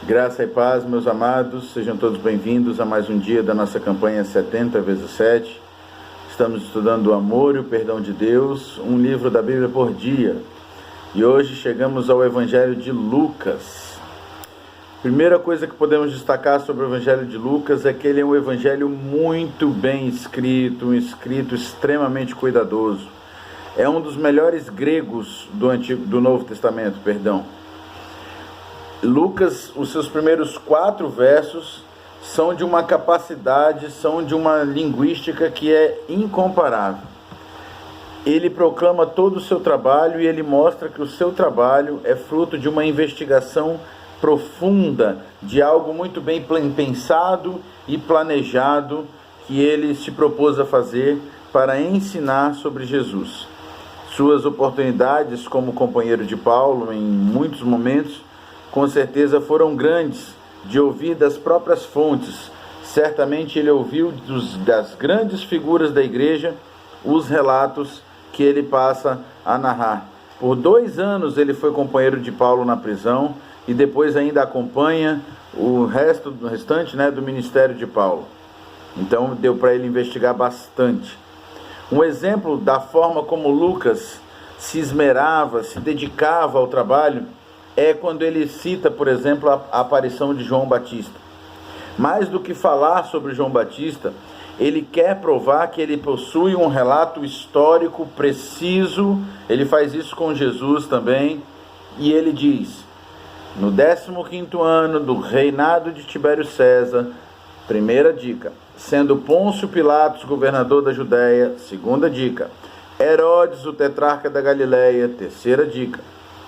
Graça e paz, meus amados, sejam todos bem-vindos a mais um dia da nossa campanha 70 vezes 7. Estamos estudando o amor e o perdão de Deus, um livro da Bíblia por dia. E hoje chegamos ao Evangelho de Lucas. Primeira coisa que podemos destacar sobre o Evangelho de Lucas é que ele é um evangelho muito bem escrito, um escrito extremamente cuidadoso. É um dos melhores gregos do Novo Testamento, Lucas, os seus primeiros 4 versos são de uma capacidade, são de uma linguística que é incomparável. Ele proclama todo o seu trabalho e ele mostra que o seu trabalho é fruto de uma investigação profunda, de algo muito bem pensado e planejado que ele se propôs a fazer para ensinar sobre Jesus. Suas oportunidades como companheiro de Paulo em muitos momentos com certeza foram grandes, de ouvir das próprias fontes. Certamente ele ouviu das grandes figuras da igreja os relatos que ele passa a narrar. Por 2 anos ele foi companheiro de Paulo na prisão e depois ainda acompanha o restante do ministério de Paulo. Então deu para ele investigar bastante. Um exemplo da forma como Lucas se esmerava, se dedicava ao trabalho, é quando ele cita, por exemplo, a aparição de João Batista. Mais do que falar sobre João Batista, ele quer provar que ele possui um relato histórico preciso. Ele faz isso com Jesus também, e ele diz: no 15º ano do reinado de Tibério César, primeira dica, sendo Pôncio Pilatos governador da Judéia, segunda dica, Herodes o tetrarca da Galileia, terceira dica,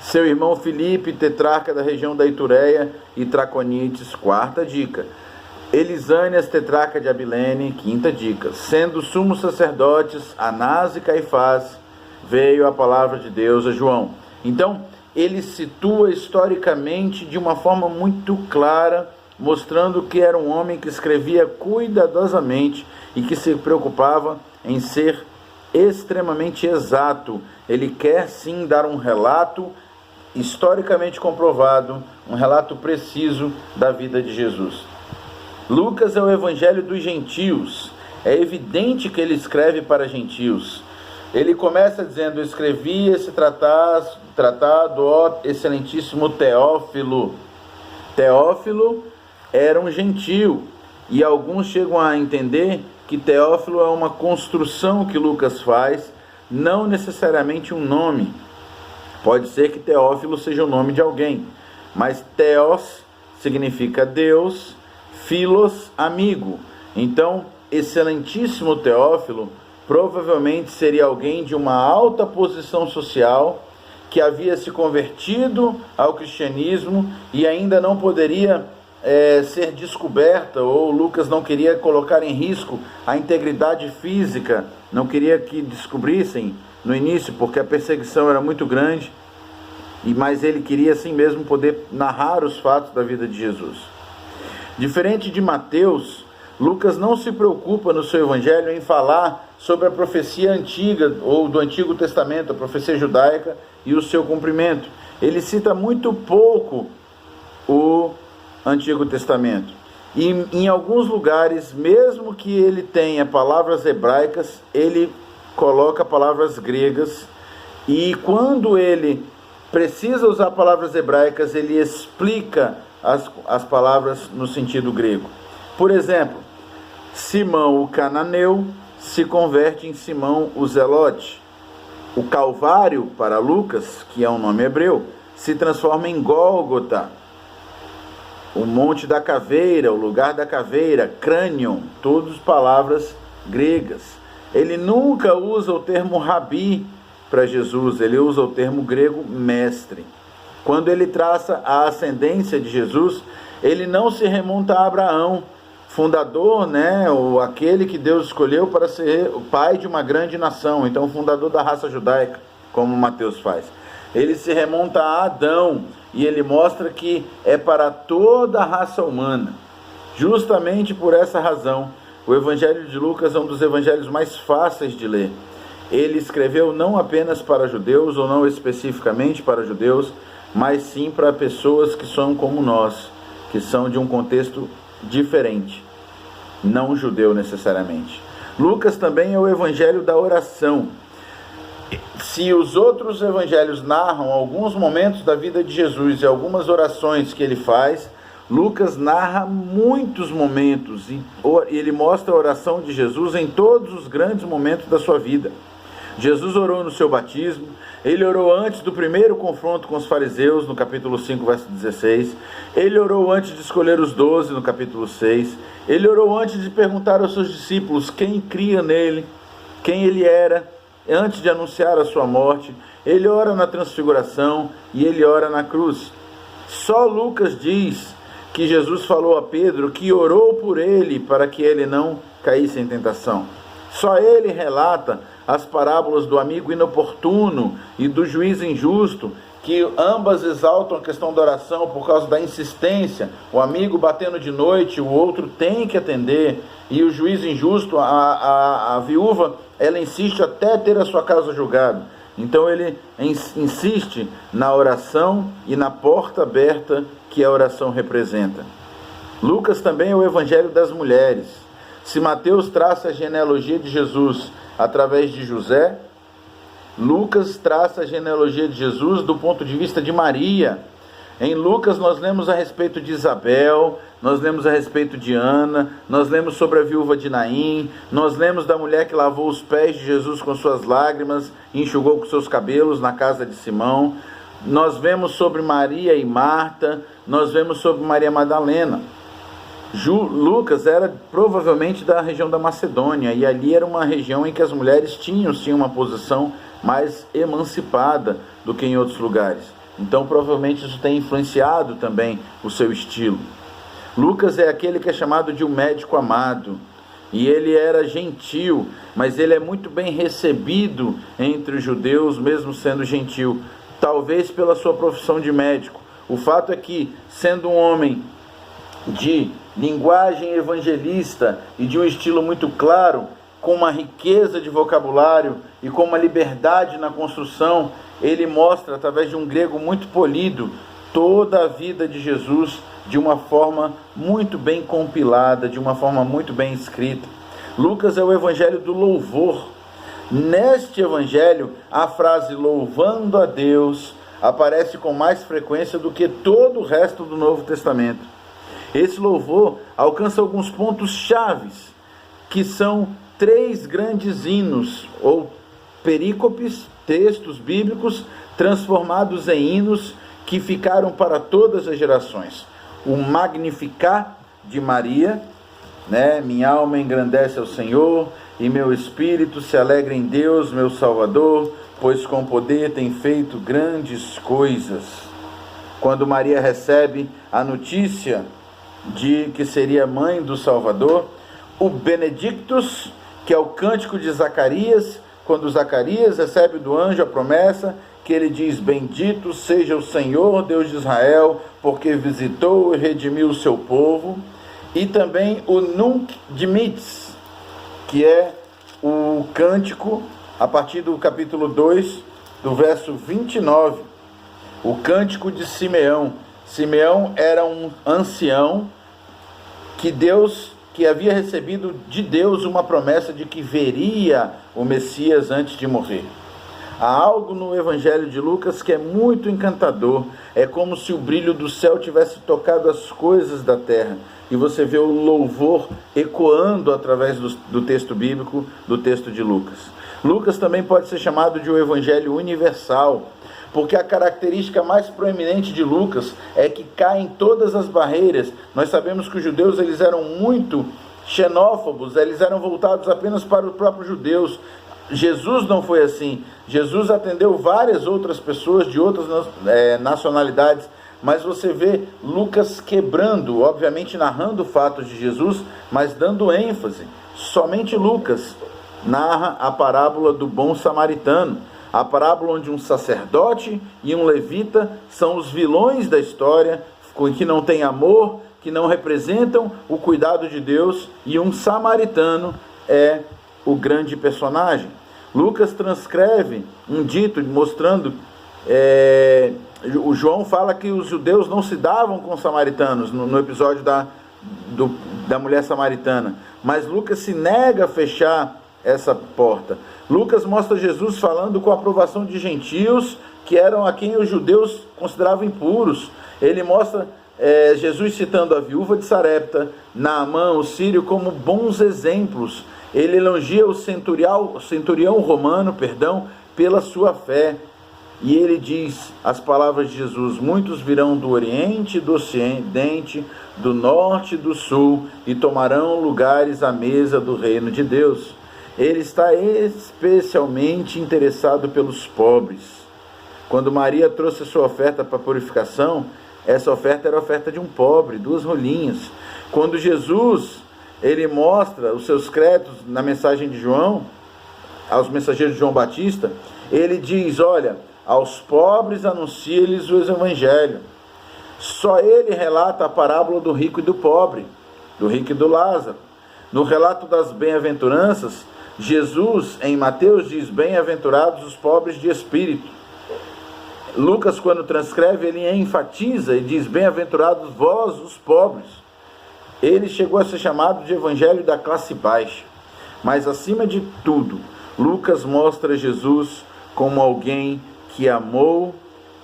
seu irmão Filipe, tetrarca da região da Itureia e Traconites, quarta dica, Elisânias, tetrarca de Abilene, quinta dica, sendo sumos sacerdotes Anás e Caifás, veio a palavra de Deus a João. Então, ele situa historicamente de uma forma muito clara, mostrando que era um homem que escrevia cuidadosamente e que se preocupava em ser extremamente exato. Ele quer sim dar um relato historicamente comprovado, um relato preciso da vida de Jesus. Lucas é o evangelho dos gentios. É evidente que ele escreve para gentios. Ele começa dizendo: escrevi esse tratado, ó excelentíssimo Teófilo. Teófilo era um gentio, e alguns chegam a entender que Teófilo é uma construção que Lucas faz, não necessariamente um nome. Pode ser que Teófilo seja o nome de alguém, mas Theos significa Deus, Philos, amigo. Então, excelentíssimo Teófilo provavelmente seria alguém de uma alta posição social, que havia se convertido ao cristianismo e ainda não poderia ser descoberta, ou Lucas não queria colocar em risco a integridade física, não queria que descobrissem no início, porque a perseguição era muito grande, mas ele queria assim mesmo poder narrar os fatos da vida de Jesus. Diferente de Mateus, Lucas não se preocupa no seu evangelho em falar sobre a profecia antiga ou do Antigo Testamento, a profecia judaica e o seu cumprimento. Ele cita muito pouco o Antigo Testamento. E em alguns lugares, mesmo que ele tenha palavras hebraicas, ele coloca palavras gregas, e quando ele precisa usar palavras hebraicas, ele explica as palavras no sentido grego. Por exemplo, Simão o cananeu se converte em Simão o zelote. O Calvário, para Lucas, que é um nome hebreu, se transforma em Gólgota. O Monte da Caveira, o lugar da caveira, crânion, todas palavras gregas. Ele nunca usa o termo rabi para Jesus, ele usa o termo grego mestre. Quando ele traça a ascendência de Jesus, ele não se remonta a Abraão, fundador, ou aquele que Deus escolheu para ser o pai de uma grande nação, então o fundador da raça judaica, como Mateus faz. Ele se remonta a Adão, e ele mostra que é para toda a raça humana. Justamente por essa razão, o Evangelho de Lucas é um dos evangelhos mais fáceis de ler. Ele escreveu não apenas para judeus, ou não especificamente para judeus, mas sim para pessoas que são como nós, que são de um contexto diferente, não judeu necessariamente. Lucas também é o evangelho da oração. Se os outros evangelhos narram alguns momentos da vida de Jesus e algumas orações que ele faz, Lucas narra muitos momentos e ele mostra a oração de Jesus em todos os grandes momentos da sua vida. Jesus orou no seu batismo, ele orou antes do primeiro confronto com os fariseus, no capítulo 5, verso 16, ele orou antes de escolher os 12, no capítulo 6, ele orou antes de perguntar aos seus discípulos quem cria nele, quem ele era, antes de anunciar a sua morte, ele ora na transfiguração e ele ora na cruz. Só Lucas diz que Jesus falou a Pedro que orou por ele para que ele não caísse em tentação. Só ele relata as parábolas do amigo inoportuno e do juiz injusto, que ambas exaltam a questão da oração por causa da insistência. O amigo batendo de noite, o outro tem que atender, e o juiz injusto, a viúva, ela insiste até ter a sua casa julgada. Então ele insiste na oração e na porta aberta que a oração representa. Lucas também é o evangelho das mulheres. Se Mateus traça a genealogia de Jesus através de José, Lucas traça a genealogia de Jesus do ponto de vista de Maria. Em Lucas nós lemos a respeito de Isabel, nós lemos a respeito de Ana, nós lemos sobre a viúva de Naim, nós lemos da mulher que lavou os pés de Jesus com suas lágrimas e enxugou com seus cabelos na casa de Simão. Nós vemos sobre Maria e Marta, nós vemos sobre Maria Madalena. Lucas era provavelmente da região da Macedônia, e ali era uma região em que as mulheres tinham uma posição mais emancipada do que em outros lugares. Então provavelmente isso tem influenciado também o seu estilo. Lucas é aquele que é chamado de um médico amado, e ele era gentil, mas ele é muito bem recebido entre os judeus, mesmo sendo gentil, talvez pela sua profissão de médico. O fato é que, sendo um homem de linguagem evangelista e de um estilo muito claro, com uma riqueza de vocabulário e com uma liberdade na construção, ele mostra, através de um grego muito polido, toda a vida de Jesus de uma forma muito bem compilada, de uma forma muito bem escrita. Lucas é o evangelho do louvor. Neste evangelho, a frase louvando a Deus aparece com mais frequência do que todo o resto do Novo Testamento. Esse louvor alcança alguns pontos chaves, que são 3 grandes hinos, ou perícopes, textos bíblicos, transformados em hinos que ficaram para todas as gerações. O Magnificat de Maria, minha alma engrandece ao Senhor, e meu espírito se alegra em Deus, meu Salvador, pois com poder tem feito grandes coisas. Quando Maria recebe a notícia de que seria mãe do Salvador. O Benedictus, que é o cântico de Zacarias, quando Zacarias recebe do anjo a promessa, que ele diz: bendito seja o Senhor, Deus de Israel, porque visitou e redimiu o seu povo. E também o Nunc Dimittis, que é o cântico, a partir do capítulo 2, do verso 29, o cântico de Simeão. Simeão era um ancião que havia recebido de Deus uma promessa de que veria o Messias antes de morrer. Há algo no Evangelho de Lucas que é muito encantador. É como se o brilho do céu tivesse tocado as coisas da terra. E você vê o louvor ecoando através do texto bíblico, do texto de Lucas. Lucas também pode ser chamado de um Evangelho universal, porque a característica mais proeminente de Lucas é que cai em todas as barreiras. Nós sabemos que os judeus eles eram muito xenófobos, eles eram voltados apenas para os próprios judeus. Jesus não foi assim. Jesus atendeu várias outras pessoas de outras nacionalidades, mas você vê Lucas quebrando, obviamente narrando fatos de Jesus, mas dando ênfase. Somente Lucas narra a parábola do bom samaritano, a parábola onde um sacerdote e um levita são os vilões da história, que não têm amor, que não representam o cuidado de Deus, e um samaritano é o grande personagem. Lucas transcreve um dito mostrando o João fala que os judeus não se davam com os samaritanos, no episódio da mulher samaritana, mas Lucas se nega a fechar essa porta. Lucas mostra Jesus falando com a aprovação de gentios, que eram a quem os judeus consideravam impuros. Ele mostra Jesus citando a viúva de Sarepta, Naamã, o sírio, como bons exemplos. Ele elogia o centurião romano, pela sua fé. E ele diz as palavras de Jesus: muitos virão do Oriente, do Ocidente, do Norte e do Sul, e tomarão lugares à mesa do reino de Deus. Ele está especialmente interessado pelos pobres. Quando Maria trouxe sua oferta para purificação, essa oferta era a oferta de um pobre, 2 rolinhas. Quando Jesus, ele mostra os seus créditos na mensagem de João, aos mensageiros de João Batista, ele diz: olha, aos pobres anuncia-lhes o evangelho. Só ele relata a parábola do rico e do pobre, do rico e do Lázaro. No relato das bem-aventuranças, Jesus, em Mateus, diz: bem-aventurados os pobres de espírito. Lucas, quando transcreve, ele enfatiza e diz: bem-aventurados vós, os pobres. Ele chegou a ser chamado de evangelho da classe baixa. Mas, acima de tudo, Lucas mostra Jesus como alguém que amou,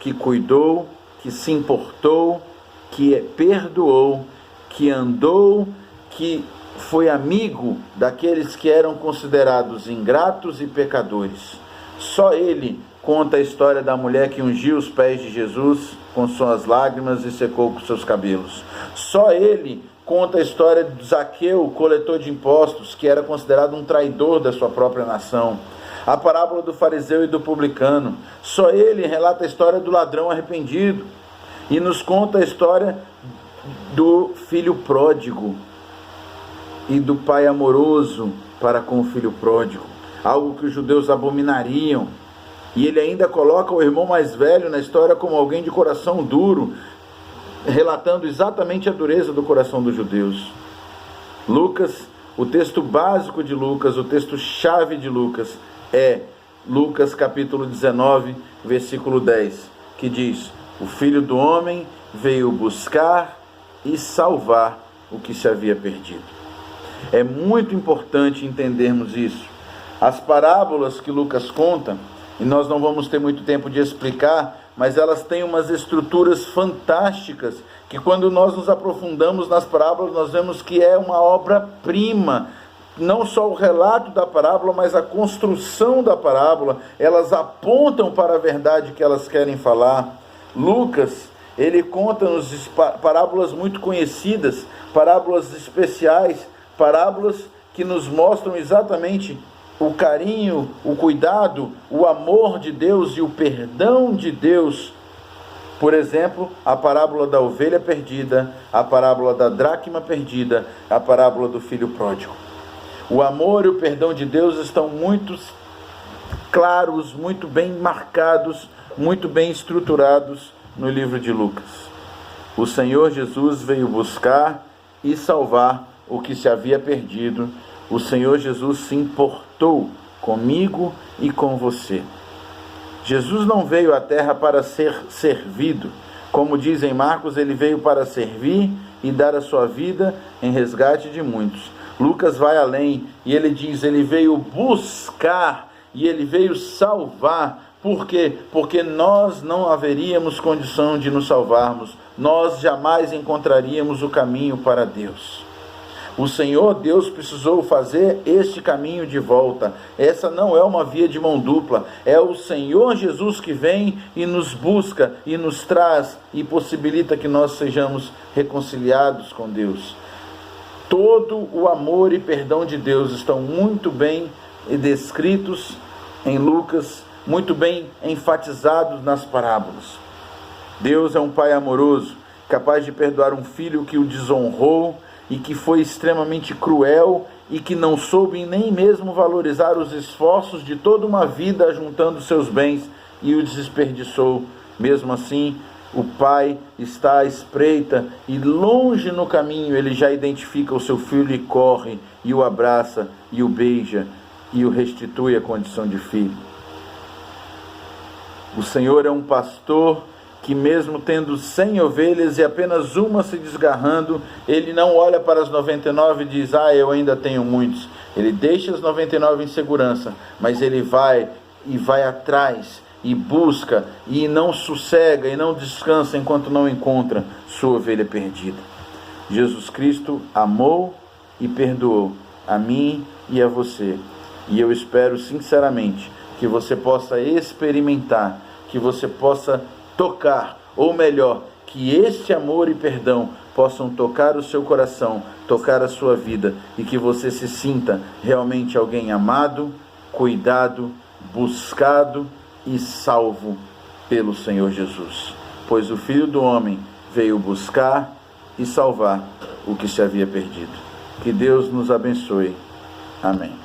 que cuidou, que se importou, que perdoou, que andou, que foi amigo daqueles que eram considerados ingratos e pecadores. Só ele conta a história da mulher que ungiu os pés de Jesus com suas lágrimas e secou com seus cabelos. Só ele conta a história de Zaqueu, coletor de impostos, que era considerado um traidor da sua própria nação. A parábola do fariseu e do publicano. Só ele relata a história do ladrão arrependido e nos conta a história do filho pródigo e do pai amoroso para com o filho pródigo, algo que os judeus abominariam. E ele ainda coloca o irmão mais velho na história como alguém de coração duro, relatando exatamente a dureza do coração dos judeus. Lucas, o texto básico de Lucas, o texto-chave de Lucas, é Lucas capítulo 19, versículo 10, que diz: o Filho do Homem veio buscar e salvar o que se havia perdido. É muito importante entendermos isso. As parábolas que Lucas conta, e nós não vamos ter muito tempo de explicar, mas elas têm umas estruturas fantásticas, que quando nós nos aprofundamos nas parábolas, nós vemos que é uma obra-prima. Não só o relato da parábola, mas a construção da parábola, elas apontam para a verdade que elas querem falar. Lucas, ele conta-nos parábolas muito conhecidas, parábolas especiais, parábolas que nos mostram exatamente o carinho, o cuidado, o amor de Deus e o perdão de Deus. Por exemplo, a parábola da ovelha perdida, a parábola da dracma perdida, a parábola do filho pródigo. O amor e o perdão de Deus estão muito claros, muito bem marcados, muito bem estruturados no livro de Lucas. O Senhor Jesus veio buscar e salvar o que se havia perdido. O Senhor Jesus se importou comigo e com você. Jesus não veio à terra para ser servido. Como diz em Marcos, ele veio para servir e dar a sua vida em resgate de muitos. Lucas vai além e ele diz: ele veio buscar e ele veio salvar. Por quê? Porque nós não haveríamos condição de nos salvarmos. Nós jamais encontraríamos o caminho para Deus. O Senhor Deus precisou fazer este caminho de volta. Essa não é uma via de mão dupla. É o Senhor Jesus que vem e nos busca e nos traz e possibilita que nós sejamos reconciliados com Deus. Todo o amor e perdão de Deus estão muito bem descritos em Lucas, muito bem enfatizados nas parábolas. Deus é um Pai amoroso, capaz de perdoar um filho que o desonrou e que foi extremamente cruel e que não soube nem mesmo valorizar os esforços de toda uma vida juntando seus bens e o desperdiçou. Mesmo assim, o Pai está à espreita e longe no caminho ele já identifica o seu filho e corre e o abraça e o beija e o restitui à condição de filho. O Senhor é um pastor que mesmo tendo 100 ovelhas e apenas uma se desgarrando, ele não olha para as 99 e diz, eu ainda tenho muitos. Ele deixa as 99 em segurança, mas ele vai atrás e busca e não sossega e não descansa enquanto não encontra sua ovelha perdida. Jesus Cristo amou e perdoou a mim e a você. E eu espero sinceramente que você possa experimentar, que você possa tocar, ou melhor, que este amor e perdão possam tocar o seu coração, tocar a sua vida, e que você se sinta realmente alguém amado, cuidado, buscado e salvo pelo Senhor Jesus. Pois o Filho do Homem veio buscar e salvar o que se havia perdido. Que Deus nos abençoe. Amém.